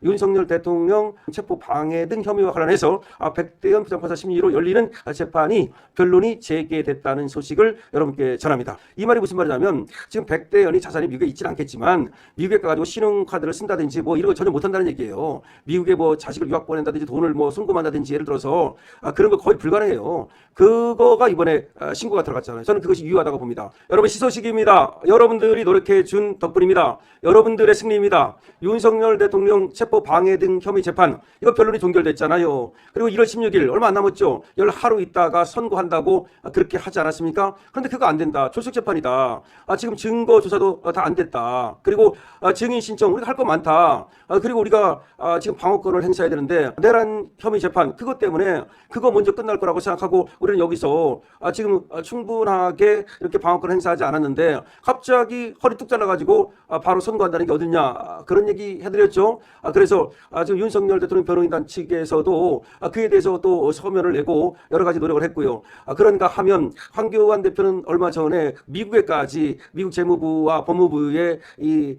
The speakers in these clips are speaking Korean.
윤석열 대통령 체포 방해 등 혐의와 관련해서 백대현 부장판사 심리로 열리는 재판이 변론이 재개됐다는 소식을 여러분께 전합니다. 이 말이 무슨 말이냐면 지금 백대현이 자산이 미국에 있지는 않겠지만 미국에 가가지고 신용카드를 쓴다든지 뭐 이런 거 전혀 못한다는 얘기예요. 미국에 뭐 자식을 유학 보낸다든지 돈을 뭐 송금한다든지 예를 들어서 그런 거 거의 불가능해요. 그거가 이번에 신고가 들어갔잖아요. 저는 그것이 유효하다고 봅니다. 여러분 시소식입니다. 여러분들이 노력해 준 덕분입니다. 여러분들의 승리입니다. 윤석열 대통령 체포 방해 등 혐의 재판 이거 변론이 종결됐잖아요. 그리고 1월 16일 얼마 안 남았죠. 열 하루 있다가 선고한다고 그렇게 하지 않았습니까? 그런데 그거 안 된다. 출석 재판이다. 지금 증거 조사도 다 안 됐다. 그리고 증인 신청 우리가 할 거 많다. 그리고 우리가 지금 방어권을 행사해야 되는데 내란 혐의 재판 그것 때문에 그거 먼저 끝날 거라고 생각하고 우리는 여기서 지금 충분하게 이렇게 방어권 행사하지 않았는데 갑자기 허리 뚝 잘라가지고 바로 선고한다는 게 어딨냐 그런 얘기 해드렸죠. 그래서 지금 윤석열 대통령 변호인단 측에서도 그에 대해서 또 서면을 내고 여러 가지 노력을 했고요. 그런가 하면 황교안 대표는 얼마 전에 미국에까지 미국 재무부와 법무부에 이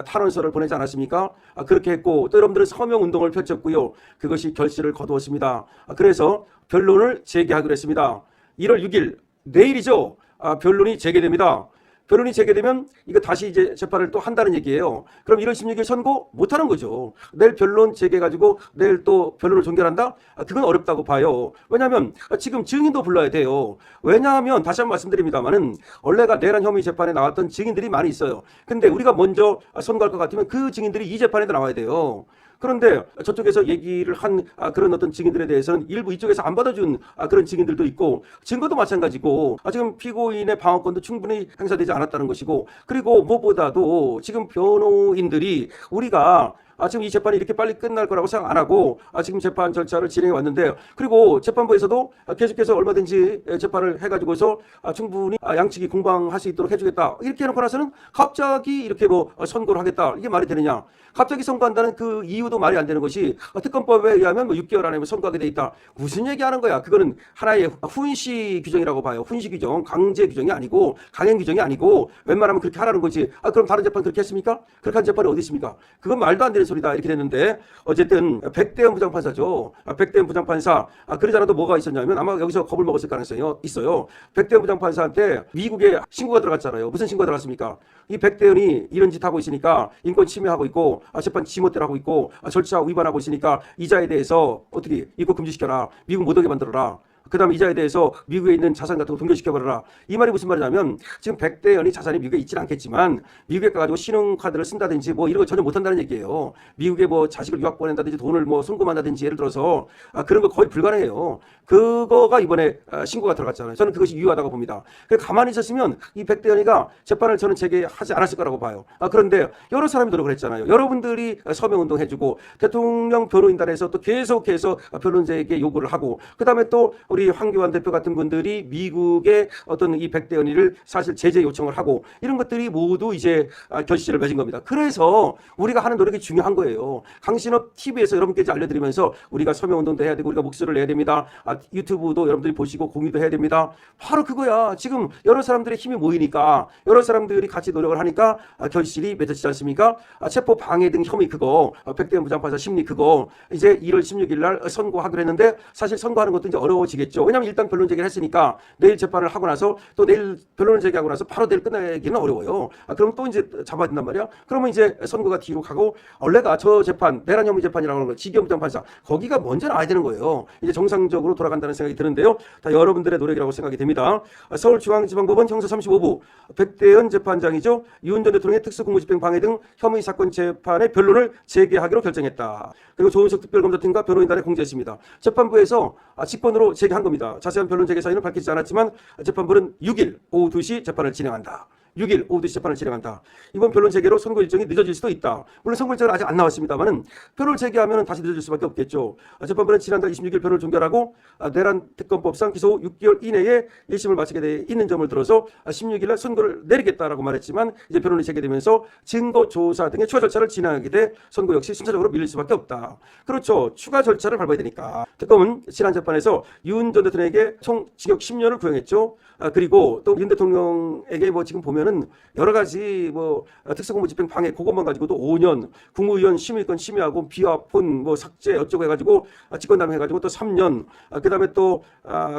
탄원서를 보내지 않았습니까? 그렇게 했고 또 여러분들은 서명 운동을 펼쳤고요. 그것이 결실을 거두었습니다. 그래서 변론을 재개하기로 했습니다. 1월 6일 내일이죠. 변론이 재개됩니다. 변론이 재개되면 이거 다시 이제 재판을 또 한다는 얘기예요. 그럼 1월 16일 선고 못 하는 거죠. 내일 변론 재개가지고 내일 또 변론을 종결한다? 그건 어렵다고 봐요. 왜냐하면 지금 증인도 불러야 돼요. 왜냐하면 다시 한번 말씀드립니다만은 원래가 내란 혐의 재판에 나왔던 증인들이 많이 있어요. 근데 우리가 먼저 선고할 것 같으면 그 증인들이 이 재판에도 나와야 돼요. 그런데 저쪽에서 얘기를 한 그런 어떤 증인들에 대해서는 일부 이쪽에서 안 받아준 그런 증인들도 있고 증거도 마찬가지고 지금 피고인의 방어권도 충분히 행사되지 않았다는 것이고 그리고 무엇보다도 지금 변호인들이 우리가 지금 이 재판이 이렇게 빨리 끝날 거라고 생각 안 하고 지금 재판 절차를 진행해 왔는데 그리고 재판부에서도 계속해서 얼마든지 재판을 해가지고서 충분히 양측이 공방할 수 있도록 해주겠다 이렇게 해놓고 나서는 갑자기 이렇게 뭐 선고를 하겠다 이게 말이 되느냐. 갑자기 선고한다는 그 이유도 말이 안 되는 것이 특검법에 의하면 뭐 6개월 안에 선고하게 돼 있다. 무슨 얘기하는 거야. 그거는 하나의 훈시 규정이라고 봐요. 훈시 규정, 강제 규정이 아니고 강행 규정이 아니고 웬만하면 그렇게 하라는 거지. 그럼 다른 재판 그렇게 했습니까? 그렇게 한 재판이 어디 있습니까? 그건 말도 안 되는 소리다 이렇게 됐는데 어쨌든 백대현 부장판사죠. 백대현 부장판사 그러지 않아도 뭐가 있었냐면 아마 여기서 겁을 먹었을 가능성이 있어요. 백대현 부장판사한테 미국에 신고가 들어갔잖아요. 무슨 신고가 들어갔습니까? 이 백대현이 이런 짓 하고 있으니까 인권 침해하고 있고 재판 지멋대로 하고 있고 절차 위반하고 있으니까 이자에 대해서 어떻게 입국 금지시켜라. 미국 못 오게 만들어라. 그 다음에 이자에 대해서 미국에 있는 자산 같은 거 동결시켜버려라. 이 말이 무슨 말이냐면 지금 백대현이 자산이 미국에 있지는 않겠지만 미국에 가가지고 신용카드를 쓴다든지 뭐 이런 거 전혀 못한다는 얘기예요. 미국에 뭐 자식을 유학 보낸다든지 돈을 뭐 송금한다든지 예를 들어서 그런 거 거의 불가능해요. 그거가 이번에 신고가 들어갔잖아요. 저는 그것이 유효하다고 봅니다. 가만히 있었으면 이 백대현이가 재판을 저는 재개하지 않았을 거라고 봐요. 그런데 여러 사람이 노력을 했잖아요. 여러분들이 서명운동 해주고 대통령 변호인단에서 또 계속해서 변론자에게 요구를 하고 그 다음에 또 우리 황교안 대표 같은 분들이 미국의 어떤 이 백대현이를 사실 제재 요청을 하고 이런 것들이 모두 이제 결실을 맺은 겁니다. 그래서 우리가 하는 노력이 중요한 거예요. 강신업 TV에서 여러분께 알려드리면서 우리가 서명운동도 해야 되고 우리가 목소리를 내야 됩니다. 유튜브도 여러분들이 보시고 공유도 해야 됩니다. 바로 그거야. 지금 여러 사람들의 힘이 모이니까 여러 사람들이 같이 노력을 하니까 결실이 맺어지지 않습니까? 체포 방해 등 혐의 그거 백대현 부장판사 심리 그거 이제 1월 16일 날 선고하기로 했는데 사실 선고하는 것도 이제 어려워지겠죠. 왜냐하면 일단 변론 제기를 했으니까 내일 재판을 하고 나서 또 내일 변론을 제기하고 나서 바로 내일 끝내기는 어려워요. 그럼 또 이제 잡아야 된단 말이야. 그러면 이제 선고가 뒤로 가고 원래가 저 재판 내란 혐의 재판이라고 하는 거 지기현 부장판사 거기가 먼저 나와야 되는 거예요. 이제 정상적으로 돌아간다는 생각이 드는데요. 다 여러분들의 노력이라고 생각이 됩니다. 서울중앙지방법원 형사 35부 백대현 재판장이죠. 윤 전 대통령의 특수공무집행 방해 등 혐의 사건 재판의 변론을 재개하기로 결정했다. 그리고 조은석 특별검사팀과 변호인단에 공지했습니다. 재판부에서 직권으로 재개한 겁니다. 자세한 변론 재개 사유는 밝히지 않았지만 재판부는 6일 오후 2시 재판을 진행한다. 6일 오후 2시 재판을 진행한다. 이번 변론 재개로 선고 일정이 늦어질 수도 있다. 물론 선고 일정은 아직 안 나왔습니다만은 변론을 재개하면 다시 늦어질 수밖에 없겠죠. 재판부는 지난달 26일 변론을 종결하고 내란 특검법상 기소 후 6개월 이내에 1심을 마치게 돼 있는 점을 들어서 16일 날 선고를 내리겠다라고 말했지만 이제 변론이 재개되면서 증거 조사 등의 추가 절차를 진행하게 돼 선고 역시 순차적으로 밀릴 수밖에 없다. 그렇죠. 추가 절차를 밟아야 되니까. 특검은 지난 재판에서 윤 전 대통령에게 총 징역 10년을 구형했죠. 그리고 또 윤 대통령에게 뭐 지금 보면 보면은 여러 가지 뭐 특수공무집행 방해 그것만 가지고도 5년, 국무위원 심의권 심의하고 비화폰 뭐 삭제 어쩌고 해가지고 직권남용 해가지고 또 3년, 그다음에 또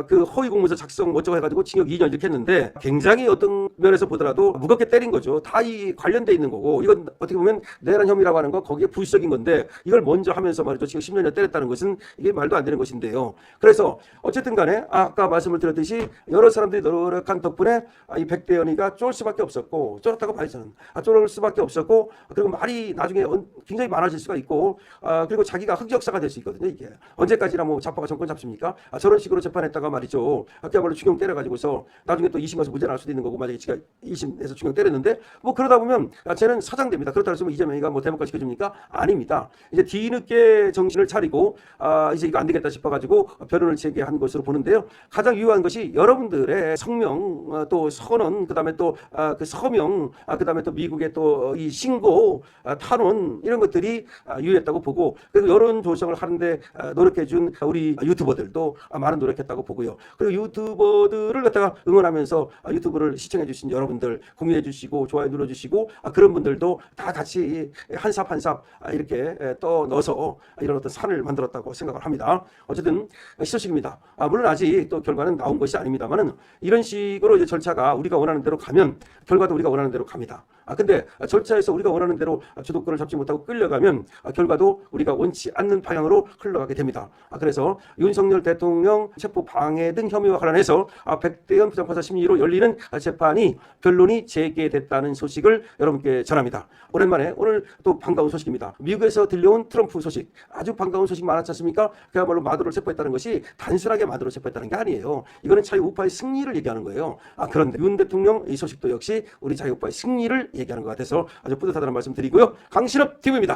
그 허위 공문서 작성 어쩌고 해가지고 징역 2년 이렇게 했는데 굉장히 어떤 면에서 보더라도 무겁게 때린 거죠. 다 이 관련돼 있는 거고 이건 어떻게 보면 내란 혐의라고 하는 거 거기에 부수적인 건데 이걸 먼저 하면서 말이죠. 지금 10년이나 때렸다는 것은 이게 말도 안 되는 것인데요. 그래서 어쨌든 간에 아까 말씀을 드렸듯이 여러 사람들이 노력한 덕분에 이 백대현이가 쫄 수밖에 없었고 쫄았다고 봐요 저는. 쫄을 수밖에 없었고 그리고 말이 나중에 굉장히 많아질 수가 있고 그리고 자기가 흑역사가 될 수 있거든요. 이게 언제까지나 뭐 자파가 정권 잡습니까? 저런 식으로 재판했다가 말이죠. 그야말로 추경 때려가지고서 나중에 또 2심 가서 무죄 날 수도 있는 거고 만약에 지가 1심에서 추경 때렸는데 뭐 그러다 보면 쟤는 사장됩니다. 그렇다고 해서 이재명이가 뭐 대법관 시켜줍니까? 아닙니다. 이제 뒤늦게 정신을 차리고 이제 이거 안 되겠다 싶어가지고 변론을 제기한 것으로 보는데요. 가장 유효한 것이 여러분들의 성명 또 선언 그다음에 또 그 서명 그다음에 또 미국의 또 이 신고 탄원 이런 것들이 유효했다고 보고 그리고 여론 조성을 하는데 노력해준 우리 유튜버들도 많은 노력했다고 보고요. 그리고 유튜버들을 갖다가 응원하면서 유튜브를 시청해주신 여러분들 공유해주시고 좋아요 눌러주시고 그런 분들도 다 같이 한 삽 한 삽 이렇게 또 넣어서 이런 어떤 산을 만들었다고 생각을 합니다. 어쨌든 시소식입니다. 물론 아직 또 결과는 나온 것이 아닙니다만은 이런 식으로 이제 절차가 우리가 원하는 대로 가면 결과도 우리가 원하는 대로 갑니다. 근데 절차에서 우리가 원하는 대로 주도권을 잡지 못하고 끌려가면 결과도 우리가 원치 않는 방향으로 흘러가게 됩니다. 그래서 윤석열 대통령 체포 방해 등 혐의와 관련해서 백대현 부장판사 심리로 열리는 재판이 변론이 재개됐다는 소식을 여러분께 전합니다. 오랜만에 오늘 또 반가운 소식입니다. 미국에서 들려온 트럼프 소식 아주 반가운 소식 많았지 않습니까? 그야말로 마두로를 체포했다는 것이 단순하게 마두로를 체포했다는 게 아니에요. 이거는 자유우파의 승리를 얘기하는 거예요. 그런데 윤 대통령 이 소식도 역시 우리 자유우파의 승리를 얘기하는 것 같아서 아주 뿌듯하다는 말씀 드리고요. 강신업 TV입니다.